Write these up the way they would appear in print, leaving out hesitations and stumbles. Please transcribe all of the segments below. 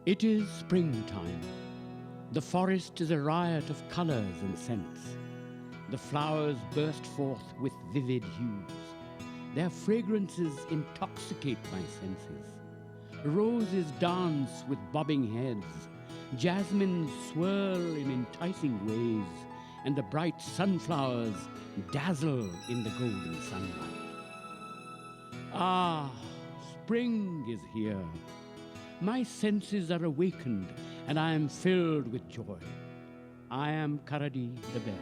It is springtime. The forest is a riot of colors and scents. The flowers burst forth with vivid hues. Their fragrances intoxicate my senses. Roses dance with bobbing heads. Jasmines swirl in enticing ways, and the bright sunflowers dazzle in the golden sunlight. Ah, spring is here. My senses are awakened, and I am filled with joy. I am Karadi the bear.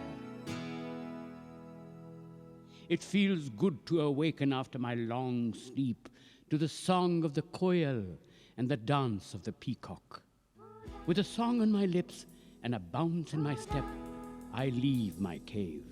It feels good to awaken after my long sleep to the song of the koel and the dance of the peacock. With a song on my lips and a bounce in my step, I leave my cave.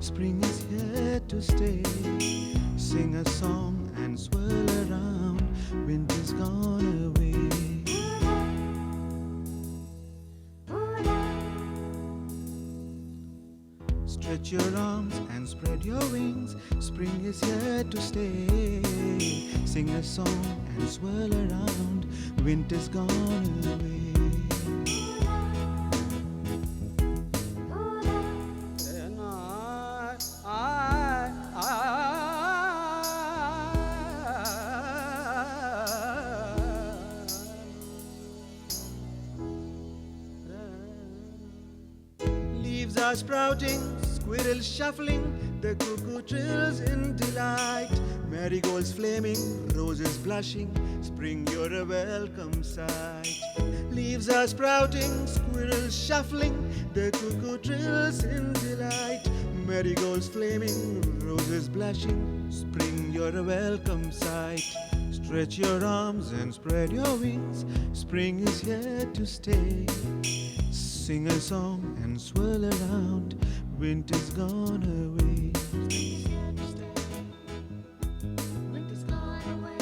Spring is here to stay. Sing a song and swirl around. Winter's gone away. Stretch your arms and spread your wings. Spring is here to stay. Sing a song and swirl around. Winter's gone away. Leaves are sprouting, squirrels shuffling, the cuckoo trills in delight. Marigolds flaming, roses blushing, spring you're a welcome sight. Leaves are sprouting, squirrels shuffling, the cuckoo trills in delight. Marigolds flaming, roses blushing, spring you're a welcome sight. Stretch your arms and spread your wings, spring is here to stay. Sing a song and swirl around, winter's gone away. Winter's gone away.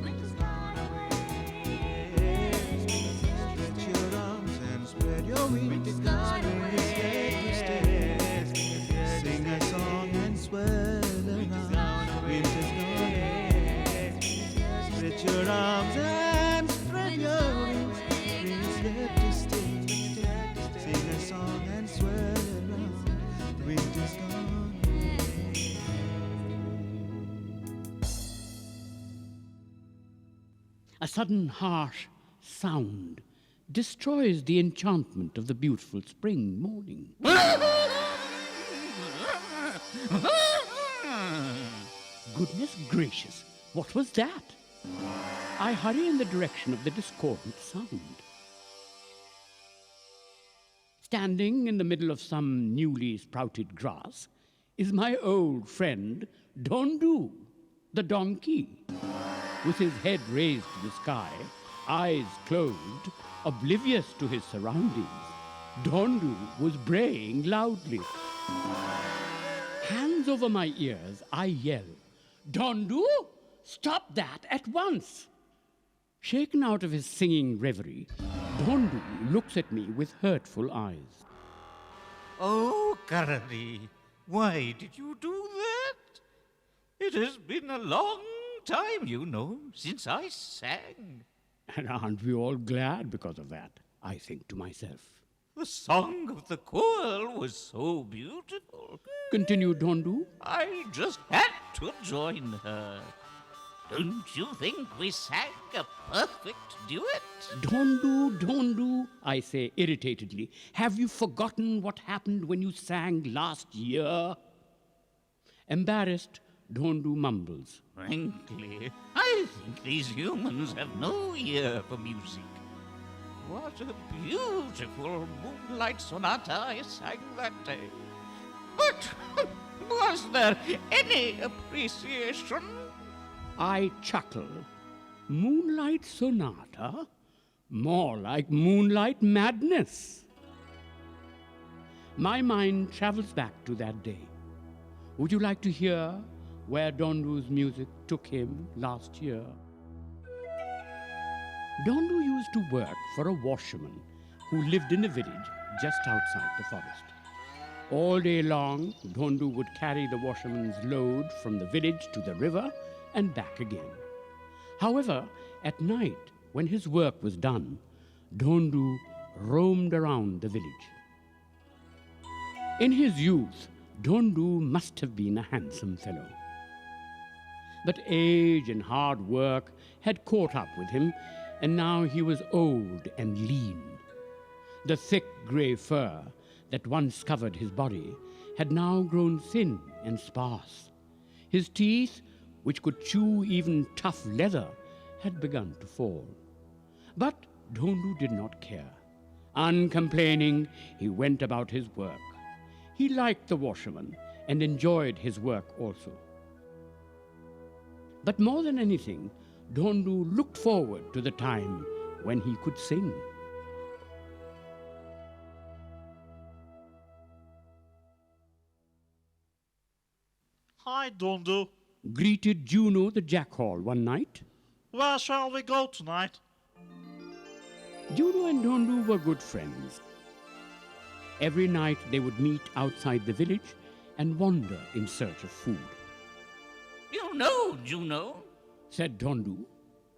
Winter's gone away. Stretch your arms and spread your wings, spring is here to stay. Sing a song and swirl around, winter's gone away. Stretch your arms and spread your wings, spring is here to stay. Sing a song and swirl around, winter's gone away. A sudden harsh sound destroys the enchantment of the beautiful spring morning. Goodness gracious, what was that? I hurry in the direction of the discordant sound. Standing in the middle of some newly sprouted grass is my old friend Dondu, the donkey. With his head raised to the sky, eyes closed, oblivious to his surroundings, Dondu was braying loudly. Hands over my ears, I yell, "Dondu, stop that at once!" Shaken out of his singing reverie, Dondu looks at me with hurtful eyes. Oh, Karadi, why did you do that? It has been a long time, you know, since I sang. And aren't we all glad because of that? I think to myself. The song of the koel was so beautiful. Continued Dondu. I just had to join her. Don't you think we sang a perfect duet? Dondu, I say irritatedly. Have you forgotten what happened when you sang last year? Embarrassed, Dondu mumbles. Frankly, I think these humans have no ear for music. what a beautiful moonlight sonata I sang that day. But was there any appreciation? I chuckle. Moonlight sonata? More like moonlight madness. My mind travels back to that day. Would you like to hear where Dondu's music took him last year? Dondu used to work for a washerman who lived in a village just outside the forest. All day long, Dondu would carry the washerman's load from the village to the river and back again. However, at night, when his work was done, Dondu roamed around the village. In his youth, Dondu must have been a handsome fellow. But age and hard work had caught up with him, and now he was old and lean. The thick grey fur that once covered his body had now grown thin and sparse. His teeth, which could chew even tough leather, had begun to fall. But Dondu did not care. Uncomplaining, he went about his work. He liked the washerman and enjoyed his work also. But more than anything, Dondu looked forward to the time when he could sing. Hi, Dondu. Greeted Juno the jackal one night. Where shall we go tonight? Juno and Dondu were good friends. Every night they would meet outside the village and wander in search of food. You know, Juno, Said Dondu.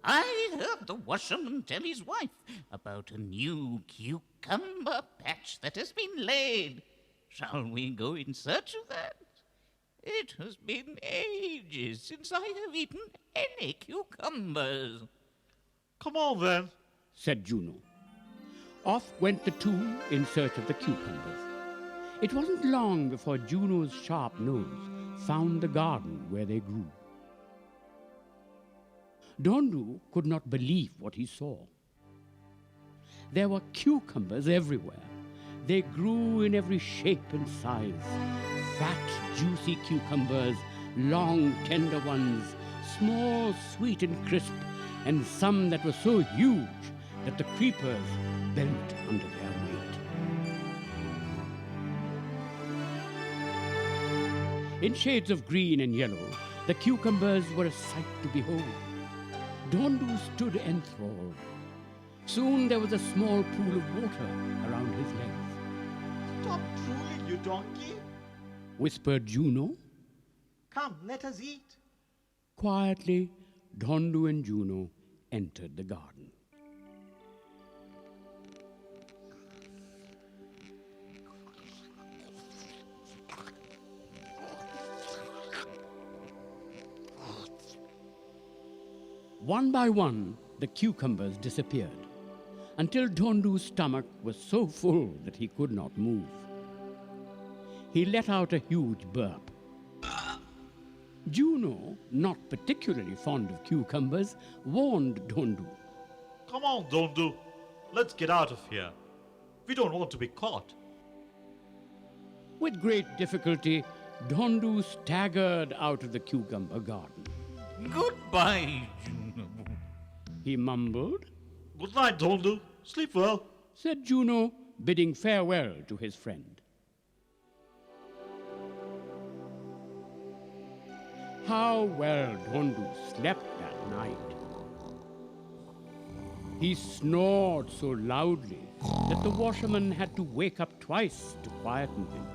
I heard the washerman tell his wife about a new cucumber patch that has been laid. Shall we go in search of that? It has been ages since I have eaten any cucumbers. Come on then. Said Juno. Off went the two in search of the cucumbers. It wasn't long before Juno's sharp nose found the garden where they grew. Dondu could not believe what he saw. There were cucumbers everywhere. They grew in every shape and size. Fat, juicy cucumbers, long, tender ones, small, sweet and crisp, and some that were so huge that the creepers bent under their weight. In shades of green and yellow, the cucumbers were a sight to behold. Dondu stood enthralled. Soon there was a small pool of water around his legs. Stop drooling, you donkey. Whispered Juno. Come, let us eat. Quietly, Dondu and Juno entered the garden. One by one, the cucumbers disappeared, until Dondu's stomach was so full that he could not move. He let out a huge burp. Juno, not particularly fond of cucumbers, warned Dondu. Come on, Dondu. Let's get out of here. We don't want to be caught. With great difficulty, Dondu staggered out of the cucumber garden. Goodbye, Juno. He mumbled, Good night, Dondu. Sleep well. said Juno, bidding farewell to his friend. How well Dondu slept that night. He snored so loudly that the washerman had to wake up twice to quieten him.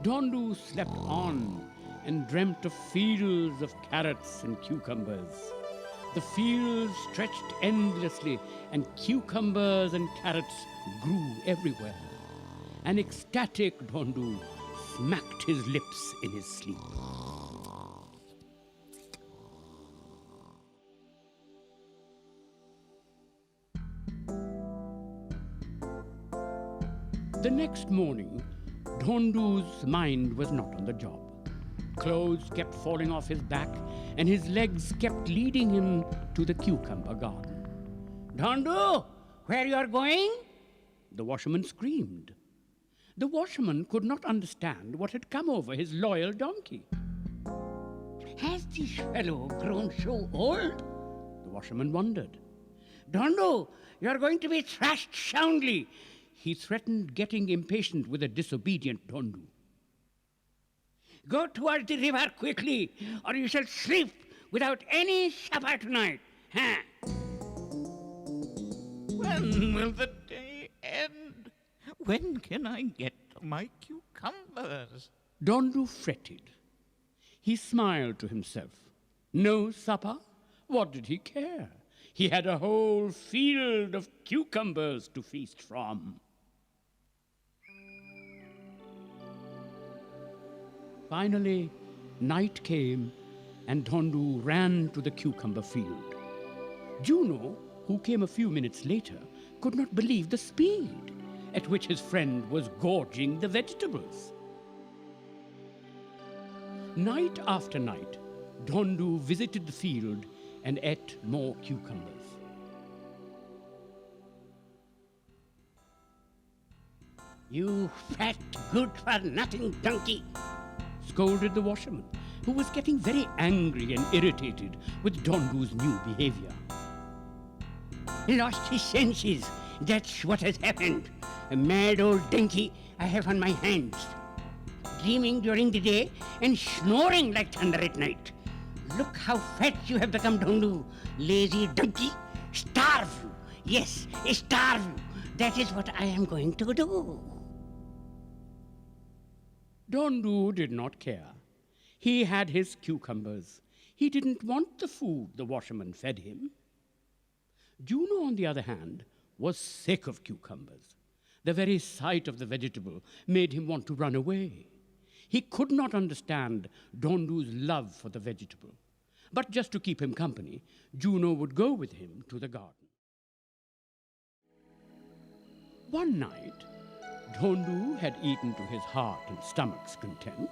Dondu slept on and dreamt of fields of carrots and cucumbers. The fields stretched endlessly, and cucumbers and carrots grew everywhere. An ecstatic Dondu smacked his lips in his sleep. The next morning, Dondu's mind was not on the job. Clothes kept falling off his back, and his legs kept leading him to the cucumber garden. Dondu, where you are going? The washerman screamed. The washerman could not understand what had come over his loyal donkey. Has this fellow grown so old? The washerman wondered. Dondu, you are going to be thrashed soundly. He threatened, getting impatient with a disobedient Dondu. Go towards the river quickly, or you shall sleep without any supper tonight. Huh? When will the day end? When can I get my cucumbers? Dondu fretted. He smiled to himself. No supper? What did he care? He had a whole field of cucumbers to feast from. Finally, night came, and Dondu ran to the cucumber field. Juno, who came a few minutes later, could not believe the speed at which his friend was gorging the vegetables. Night after night, Dondu visited the field and ate more cucumbers. You fat, good-for-nothing donkey, scolded the washerman, who was getting very angry and irritated with Dondu's new behavior. Lost his senses, that's what has happened. A mad old donkey I have on my hands. Dreaming during the day and snoring like thunder at night. Look how fat you have become, Dondu, lazy donkey. Starve you. Yes, starve you. That is what I am going to do. Dondu did not care. He had his cucumbers. He didn't want the food the washerman fed him. Juno, on the other hand, was sick of cucumbers. The very sight of the vegetable made him want to run away. He could not understand Dondu's love for the vegetable. But just to keep him company, Juno would go with him to the garden. One night, Dondu had eaten to his heart and stomach's content.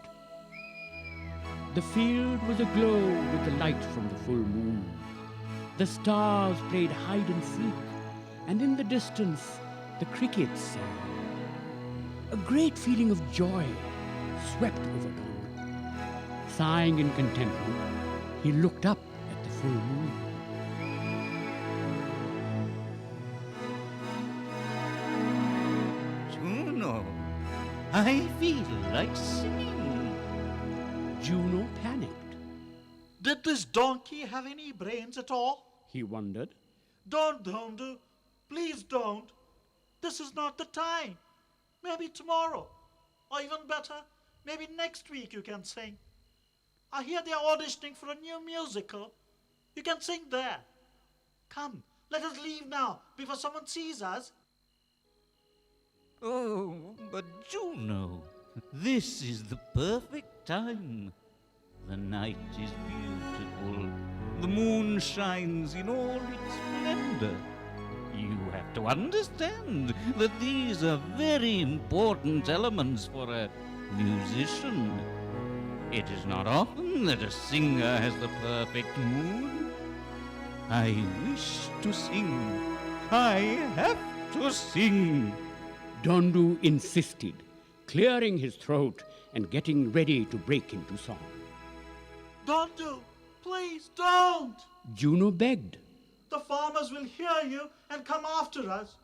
The field was aglow with the light from the full moon. The stars played hide and seek, and in the distance, the crickets sang. A great feeling of joy swept over Dondu. Sighing in contentment, he looked up at the full moon. Juno, I feel like singing. Juno panicked. Did this donkey have any brains at all? He wondered. Don't, Dondu. Please don't. This is not the time. Maybe tomorrow. Or even better, maybe next week you can sing. I hear they are auditioning for a new musical. You can sing there. Come, let us leave now before someone sees us. Oh, but Juno, this is the perfect time. The night is beautiful. The moon shines in all its splendor. You have to understand that these are very important elements for a musician. It is not often that a singer has the perfect mood. I wish to sing. I have to sing. Dondu insisted, clearing his throat and getting ready to break into song. Dondu, please don't. Juno begged. The farmers will hear you and come after us.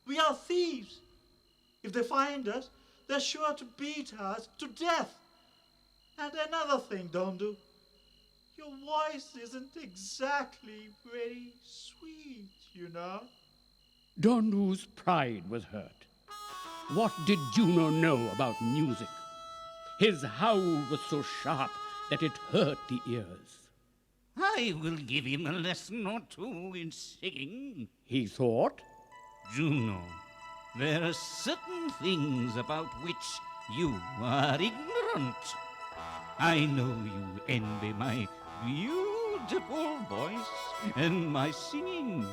We are thieves. If they find us, they're sure to beat us to death. And another thing, Dondu, your voice isn't exactly very sweet, you know. Dondu's pride was hurt. What did Juno know about music? His howl was so sharp that it hurt the ears. I will give him a lesson or two in singing, he thought. Juno, there are certain things about which you are ignorant. I know you envy my beautiful voice and my singing.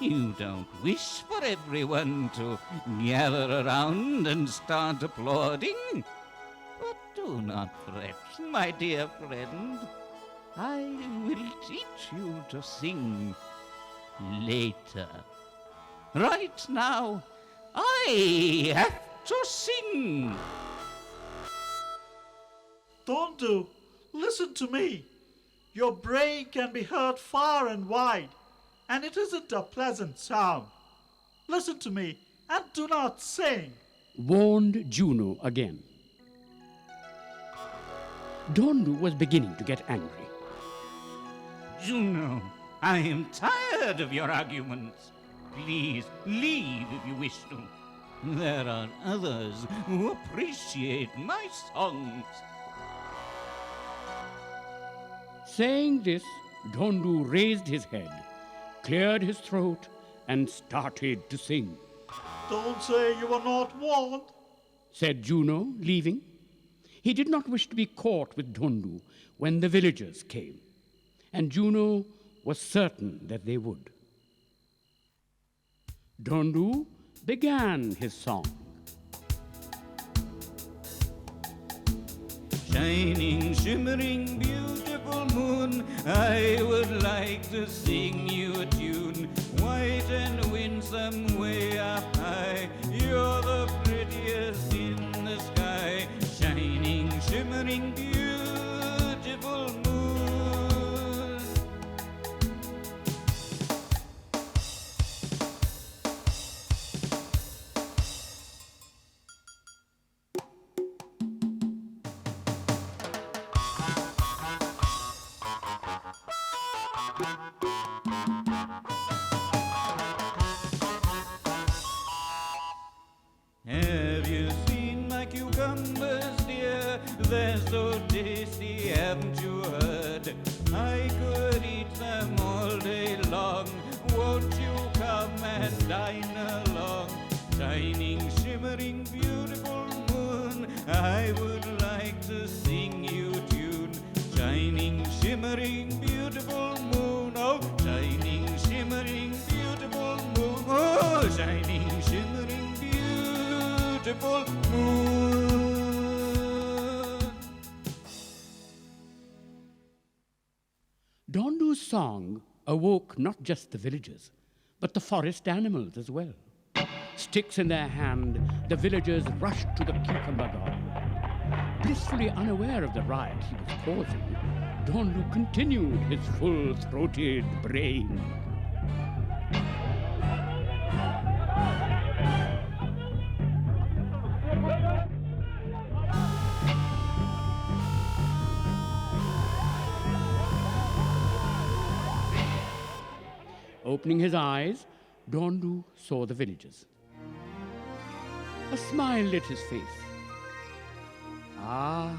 You don't wish for everyone to gather around and start applauding. But do not fret, my dear friend. I will teach you to sing later. Right now, I have to sing. Dondu, listen to me. Your brain can be heard far and wide, and it isn't a pleasant sound. Listen to me and do not sing, warned Juno again. Dondu was beginning to get angry. Juno, I am tired of your arguments. Please leave if you wish to. There are others who appreciate my songs. Saying this, Dondu raised his head, cleared his throat, and started to sing. Don't say you were not warned, said Juno, leaving. He did not wish to be caught with Dondu when the villagers came, and Juno was certain that they would. Dondu began his song. Shining, shimmering, beautiful moon, I would like to sing you a tune. White and winsome, way up high, you're the prettiest in the sky. Shining, shimmering, beautiful moon. Have you seen my cucumbers, dear? They're so tasty, haven't you heard? I could eat them all day long. Won't you come and dine along? Shining, shimmering, beautiful moon, I would like to sing you a tune. Shining, shimmering, beautiful moon, oh, shining, shimmering, beautiful moon, oh, shining, shimmering, beautiful moon. Dondu's song awoke not just the villagers, but the forest animals as well. Sticks in their hand, the villagers rushed to the cucumber garden. Blissfully unaware of the riot he was causing, Dondu continued his full-throated braying. Opening his eyes, Dondu saw the villagers. A smile lit his face. Ah,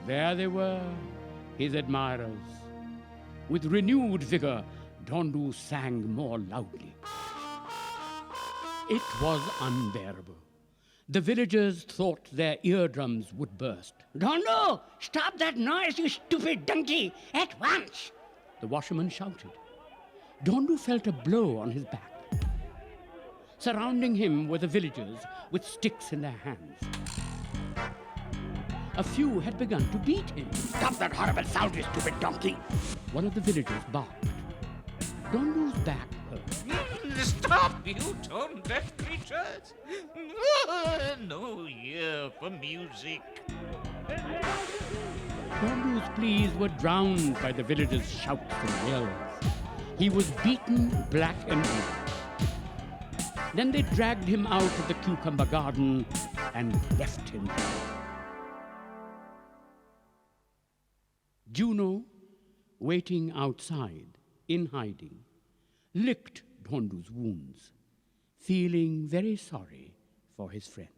there they were, his admirers. With renewed vigor, Dondu sang more loudly. It was unbearable. The villagers thought their eardrums would burst. Dondu, stop that noise, you stupid donkey, at once! The washerman shouted. Dondu felt a blow on his back. Surrounding him were the villagers with sticks in their hands. A few had begun to beat him. Stop that horrible sound, you stupid donkey! One of the villagers barked. Dondu's back hurt. Stop, you tone-deaf creatures! No ear for music. Dondu's pleas were drowned by the villagers' shouts and yells. He was beaten black and blue. Then they dragged him out of the cucumber garden and left him there. Juno, waiting outside, in hiding, licked Dondu's wounds, feeling very sorry for his friend.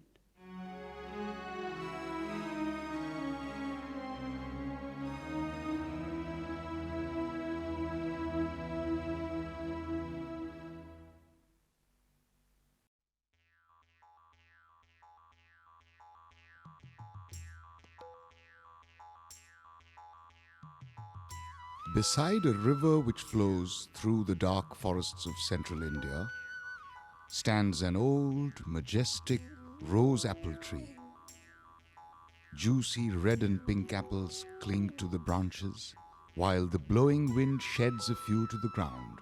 Beside a river which flows through the dark forests of central India stands an old, majestic rose apple tree. Juicy red and pink apples cling to the branches, while the blowing wind sheds a few to the ground.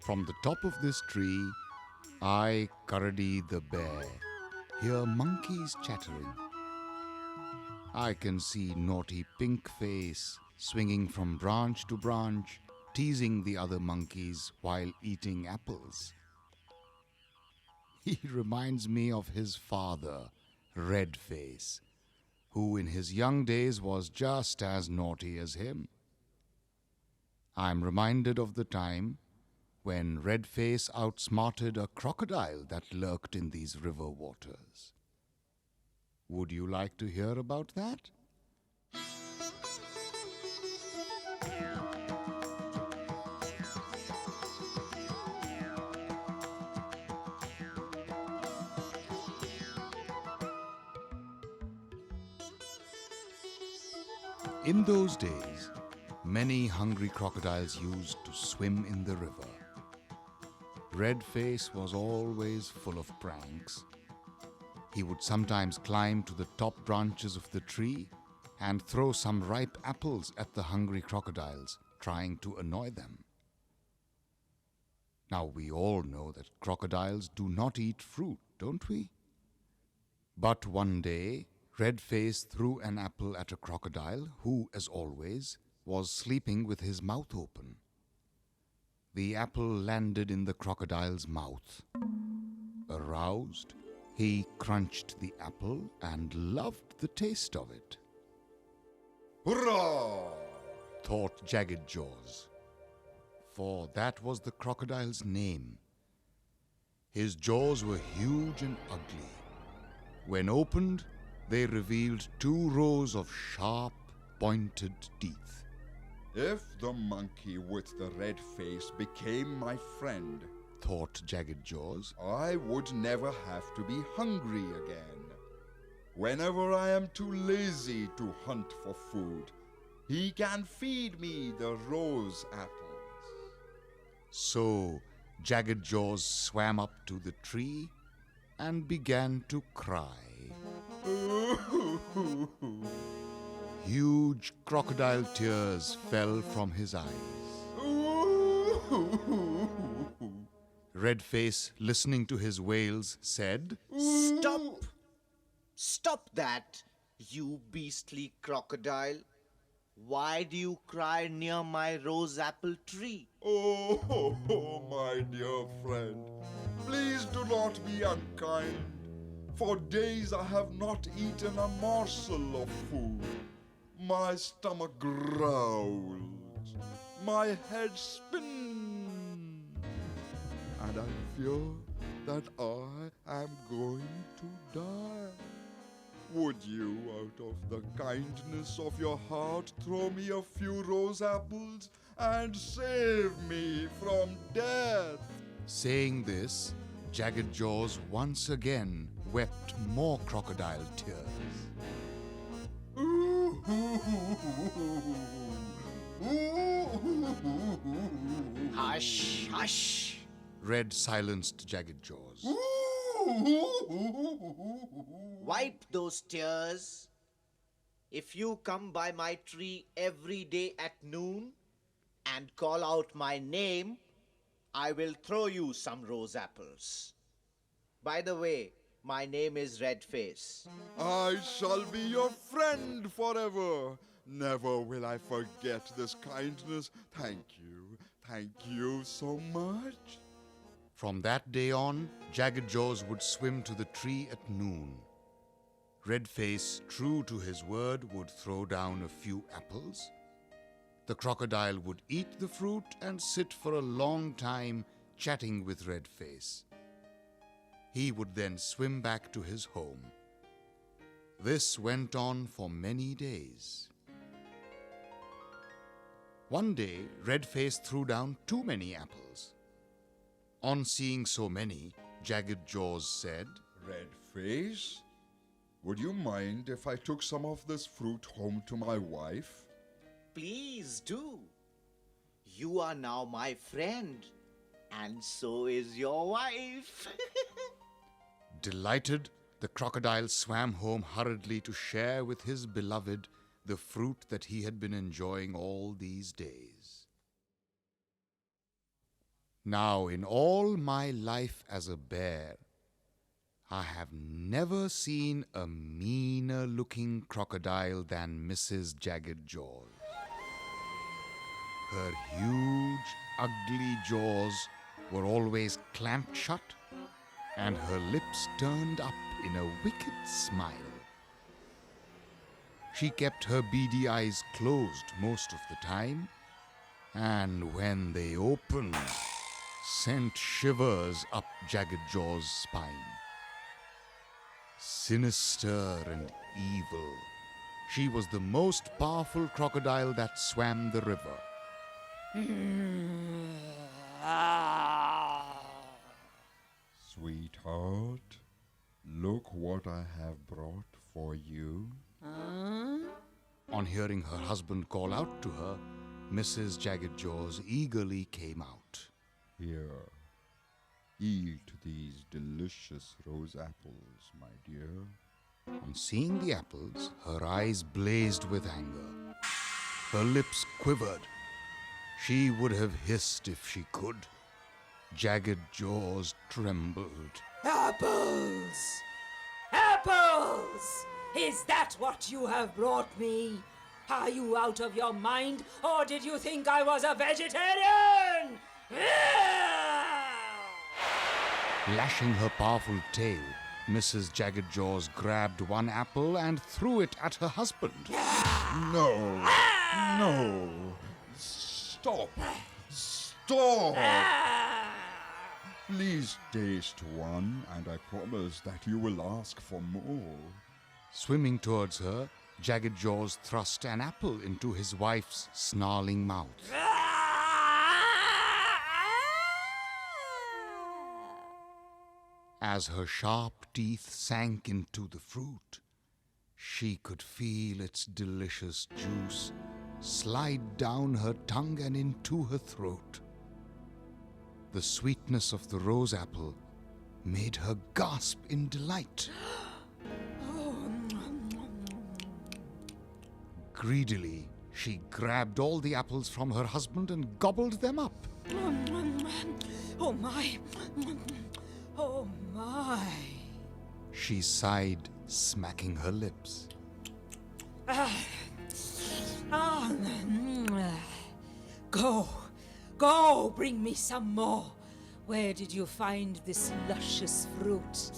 From the top of this tree, I, Karadi the bear, hear monkeys chattering. I can see naughty Pink Face swinging from branch to branch, teasing the other monkeys while eating apples. He reminds me of his father, Red Face, who in his young days was just as naughty as him. I'm reminded of the time when Red Face outsmarted a crocodile that lurked in these river waters. Would you like to hear about that? In those days, many hungry crocodiles used to swim in the river. Red Face was always full of pranks. He would sometimes climb to the top branches of the tree and throw some ripe apples at the hungry crocodiles, trying to annoy them. Now, we all know that crocodiles do not eat fruit, don't we? But one day, Red Face threw an apple at a crocodile who, as always, was sleeping with his mouth open. The apple landed in the crocodile's mouth. Aroused, he crunched the apple and loved the taste of it. Hurrah! Thought Jagged Jaws, for that was the crocodile's name. His jaws were huge and ugly. When opened, they revealed 2 rows of sharp, pointed teeth. If the monkey with the red face became my friend, Thought Jagged Jaws, I would never have to be hungry again. Whenever I am too lazy to hunt for food, he can feed me the rose apples. So Jagged Jaws swam up to the tree and began to cry. Huge crocodile tears fell from his eyes. Red Face, listening to his wails, said, Stop! Stop that, you beastly crocodile. Why do you cry near my rose apple tree? Oh, my dear friend, please do not be unkind. For days I have not eaten a morsel of food. My stomach growls, my head spins, and I fear that I am going to die. Would you, out of the kindness of your heart, throw me a few rose apples and save me from death? Saying this, Jagged Jaws once again wept more crocodile tears. Hush, hush. Red silenced Jagged Jaws. Wipe those tears. If you come by my tree every day at noon and call out my name, I will throw you some rose apples. By the way, my name is Red Face. I shall be your friend forever. Never will I forget this kindness. Thank you so much. From that day on, Jagged Jaws would swim to the tree at noon. Red Face, true to his word, would throw down a few apples. The crocodile would eat the fruit and sit for a long time chatting with Red Face. He would then swim back to his home. This went on for many days. One day, Red Face threw down too many apples. On seeing so many, Jagged Jaws said, Red Face, would you mind if I took some of this fruit home to my wife? Please do. You are now my friend, and so is your wife. Delighted, the crocodile swam home hurriedly to share with his beloved the fruit that he had been enjoying all these days. Now, in all my life as a bear, I have never seen a meaner looking crocodile than Mrs. Jagged Jaws. Her huge, ugly jaws were always clamped shut, and her lips turned up in a wicked smile. She kept her beady eyes closed most of the time, and when they opened, sent shivers up Jagged Jaw's spine. Sinister and evil, she was the most powerful crocodile that swam the river. Sweetheart, look what I have brought for you. On hearing her husband call out to her, Mrs. Jagged Jaws eagerly came out. Here, eat these delicious rose apples, my dear. On seeing the apples, her eyes blazed with anger. Her lips quivered. She would have hissed if she could. Jagged Jaws trembled. Apples! Apples! Is that what you have brought me? Are you out of your mind, or did you think I was a vegetarian? Lashing her powerful tail, Mrs. Jagged Jaws grabbed one apple and threw it at her husband. No, no. Stop. Stop. Please taste one, and I promise that you will ask for more. Swimming towards her, Jagged Jaws thrust an apple into his wife's snarling mouth. As her sharp teeth sank into the fruit, she could feel its delicious juice slide down her tongue and into her throat. The sweetness of the rose apple made her gasp in delight. Greedily, she grabbed all the apples from her husband and gobbled them up. Oh my! Oh my! She sighed, smacking her lips. Go, bring me some more. Where did you find this luscious fruit?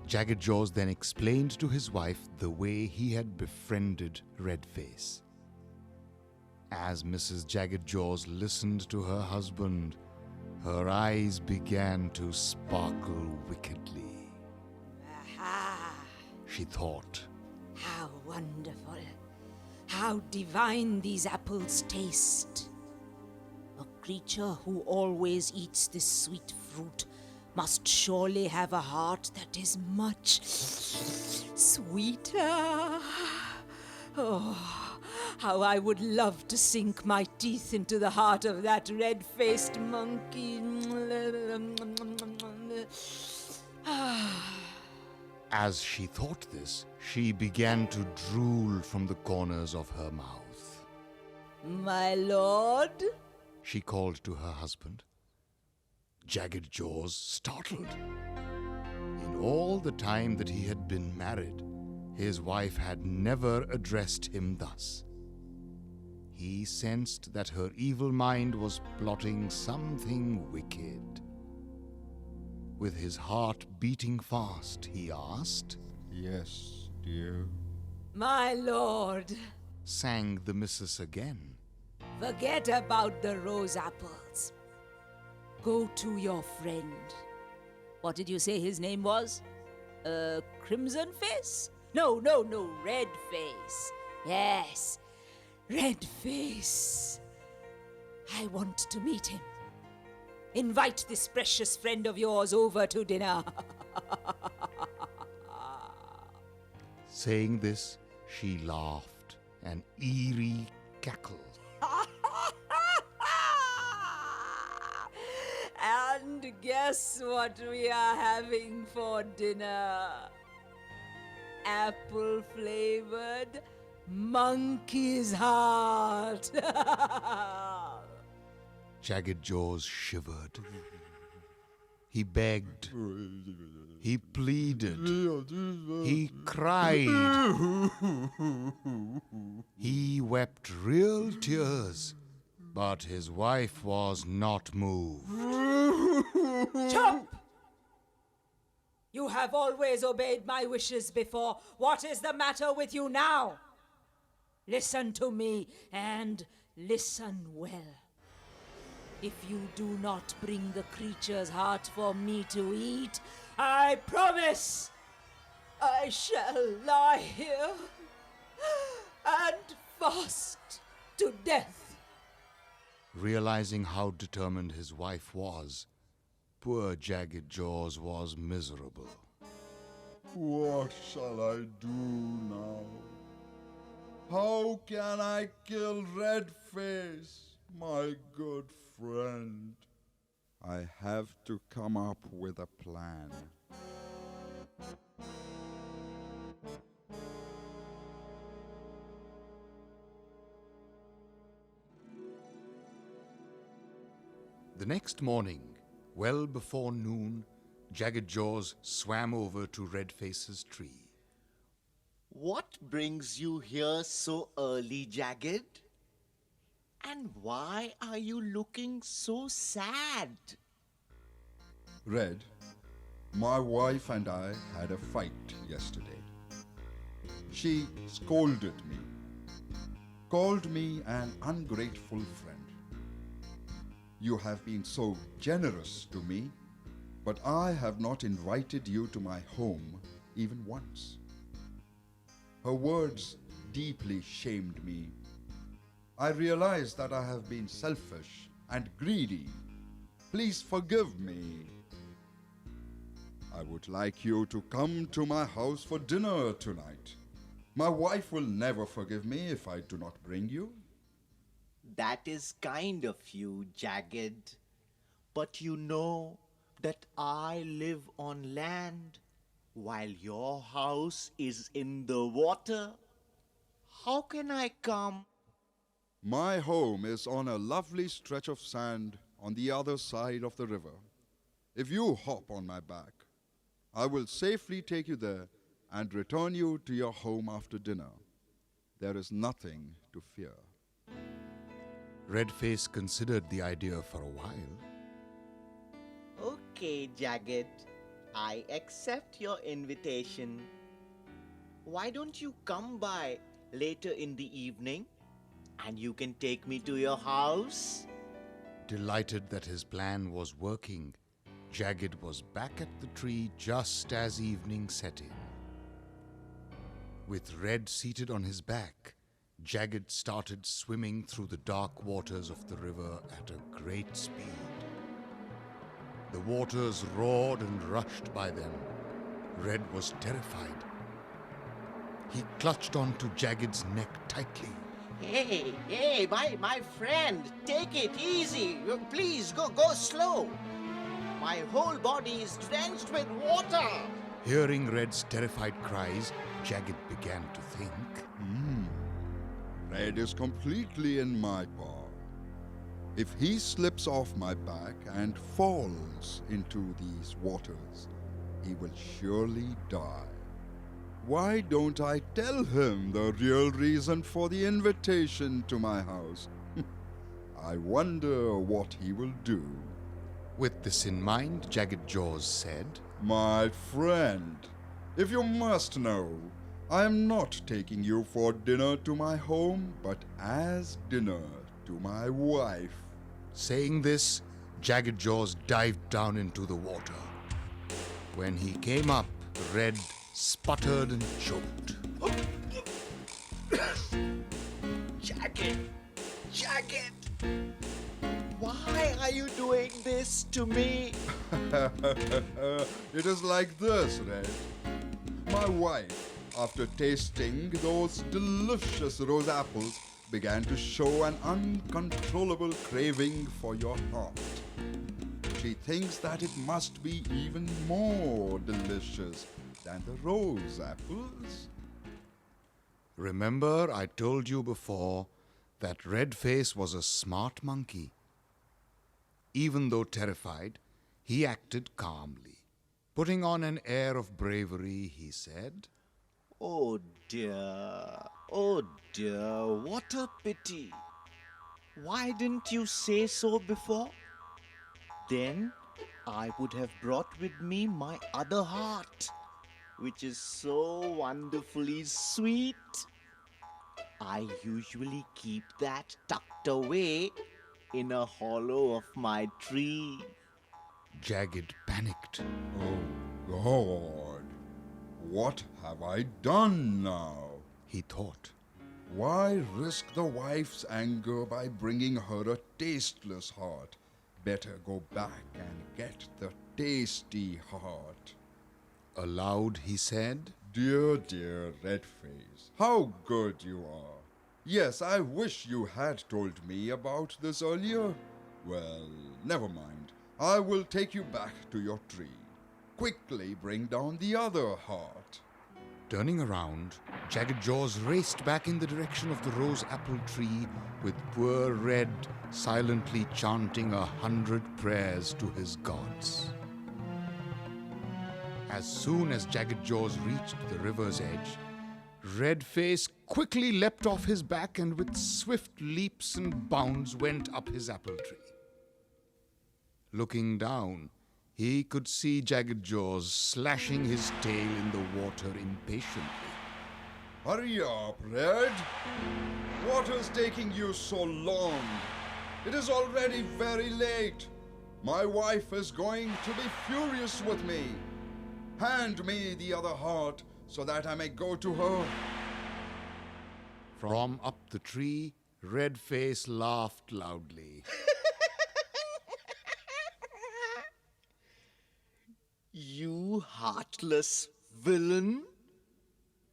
Jagged Jaws then explained to his wife the way he had befriended Redface. As Mrs. Jagged Jaws listened to her husband, her eyes began to sparkle wickedly. Aha! She thought, How wonderful! How divine these apples taste! A creature who always eats this sweet fruit must surely have a heart that is much sweeter. Oh, how I would love to sink my teeth into the heart of that red-faced monkey. as she thought this, she began to drool from the corners of her mouth. My lord? She called to her husband. Jagged Jaws startled. In all the time that he had been married, his wife had never addressed him thus. He sensed that her evil mind was plotting something wicked. With his heart beating fast, he asked, Yes, dear. My lord, sang the missus again. forget about the rose apples. Go to your friend. What did you say his name was? Crimson Face? No, Red Face. Yes, Red Face. I want to meet him. Invite this precious friend of yours over to dinner. Saying this, she laughed, an eerie cackle. And guess what we are having for dinner? Apple-flavored monkey's heart. Jagged Jaws shivered. He begged. He pleaded. He cried. He wept real tears, but his wife was not moved. Chop! You have always obeyed my wishes before. What is the matter with you now? Listen to me, and listen well. If you do not bring the creature's heart for me to eat, I promise I shall lie here and fast to death. Realizing how determined his wife was, poor Jagged Jaws was miserable. What shall I do now? How can I kill Redface, my good friend? I have to come up with a plan. The next morning, well before noon, Jagged Jaws swam over to Redface's tree. What brings you here so early, Jagged? And why are you looking so sad? Red, my wife and I had a fight yesterday. She scolded me, called me an ungrateful friend. You have been so generous to me, but I have not invited you to my home even once. Her words deeply shamed me. I realize that I have been selfish and greedy. Please forgive me. I would like you to come to my house for dinner tonight. My wife will never forgive me if I do not bring you. That is kind of you, Jagged. But you know that I live on land while your house is in the water. How can I come? My home is on a lovely stretch of sand on the other side of the river. If you hop on my back, I will safely take you there and return you to your home after dinner. There is nothing to fear. Redface considered the idea for a while. Okay, Jagged. I accept your invitation. Why don't you come by later in the evening and you can take me to your house? Delighted that his plan was working, Jagged was back at the tree just as evening set in. With Red seated on his back, Jagged started swimming through the dark waters of the river at a great speed. The waters roared and rushed by them. Red was terrified. He clutched onto Jagged's neck tightly. Hey, my friend, take it easy. Please, go slow. My whole body is drenched with water. Hearing Red's terrified cries, Jagged began to think. Red is completely in my power. If he slips off my back and falls into these waters, he will surely die. Why don't I tell him the real reason for the invitation to my house? I wonder what he will do. With this in mind, Jagged Jaws said, My friend, if you must know, I am not taking you for dinner to my home, but as dinner to my wife. Saying this, Jagged Jaws dived down into the water. When he came up, Red sputtered and choked. Jagged! Why are you doing this to me? It is like this, Red. My wife, after tasting those delicious rose apples, began to show an uncontrollable craving for your heart. She thinks that it must be even more delicious than the rose apples. Remember, I told you before that Redface was a smart monkey. Even though terrified, he acted calmly. Putting on an air of bravery, he said, Oh dear, what a pity. Why didn't you say so before? Then I would have brought with me my other heart, which is so wonderfully sweet. I usually keep that tucked away in a hollow of my tree. Jagged panicked. Oh God, what have I done now? He thought. Why risk the wife's anger by bringing her a tasteless heart? Better go back and get the tasty heart. Aloud he said, Dear, dear Redface, how good you are. Yes, I wish you had told me about this earlier. Well, never mind. I will take you back to your tree. Quickly bring down the other heart. Turning around, Jagged Jaws raced back in the direction of the rose apple tree, with poor Red silently chanting 100 prayers to his gods. As soon as Jagged Jaws reached the river's edge, Redface quickly leapt off his back and with swift leaps and bounds went up his apple tree. Looking down, he could see Jagged Jaws slashing his tail in the water impatiently. Hurry up, Red. What is taking you so long? It is already very late. My wife is going to be furious with me. Hand me the other heart so that I may go to her. From up the tree, Redface laughed loudly. You heartless villain!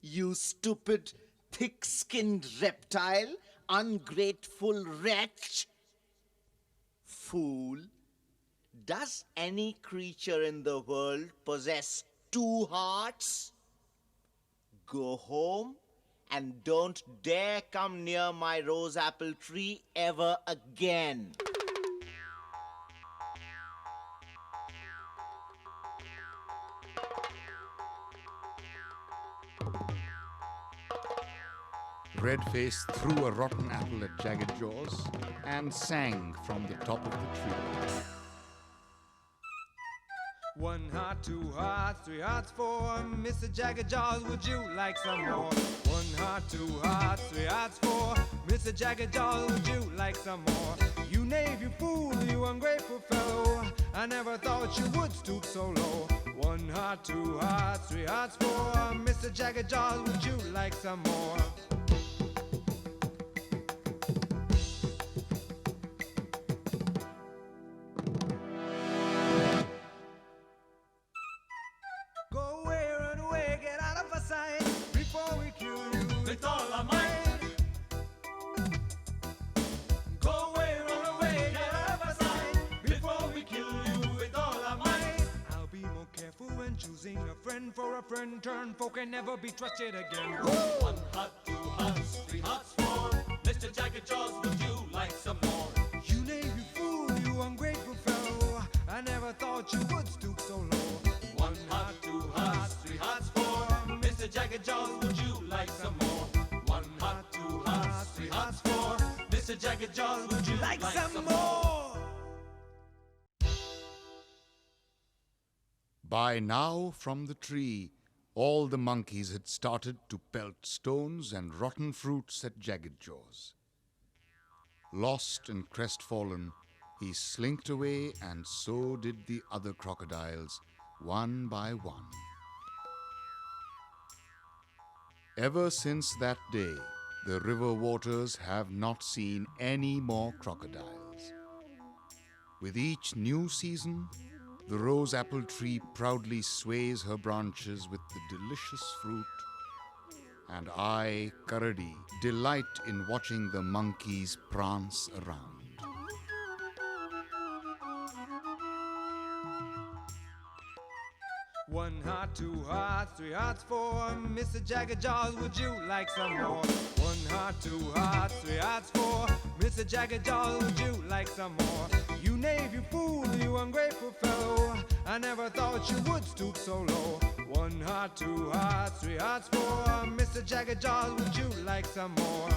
You stupid, thick-skinned reptile, ungrateful wretch! Fool! Does any creature in the world possess 2 hearts? Go home and don't dare come near my rose apple tree ever again. Redface threw a rotten apple at Jagged Jaws and sang from the top of the tree. 1 heart, 2 hearts, 3 hearts, 4. Mr. Jagged Jaws, would you like some more? 1 heart, 2 hearts, 3 hearts, 4. Mr. Jagged Jaws, would you like some more? You knave, you fool, you ungrateful fellow. I never thought you would stoop so low. 1 heart, 2 hearts, 3 hearts, 4. Mr. Jagged Jaws, would you like some more? Choosing a friend for a friend, turn folk can never be trusted again. 1 heart, 2 hearts, 3 hearts, 4. Mr. Jagged Jaws, would you like some more? You knave, you fool, you ungrateful fellow. I never thought you would stoop so low. 1 heart, 2 hearts, 3 hearts, 4. Mr. Jagged Jaws, would you like some more? 1 heart, 2 hearts, 3 hearts, 4. Mr. Jagged Jaws, would you like some more? By now, from the tree, all the monkeys had started to pelt stones and rotten fruits at Jagged Jaws. Lost and crestfallen, he slinked away, and so did the other crocodiles, one by one. Ever since that day, the river waters have not seen any more crocodiles. With each new season, the rose apple tree proudly sways her branches with the delicious fruit, and I, Karadi, delight in watching the monkeys prance around. 1 heart, 2 hearts, 3 hearts for Mr. Jagger Jaws. Would you like some more? 1 heart, 2 hearts, 3 hearts for Mr. Jagger Jaws. Would you like some more? You knave, you fool, you ungrateful fellow. I never thought you would stoop so low. 1 heart, 2 hearts, 3 hearts for Mr. Jagger Jaws. Would you like some more?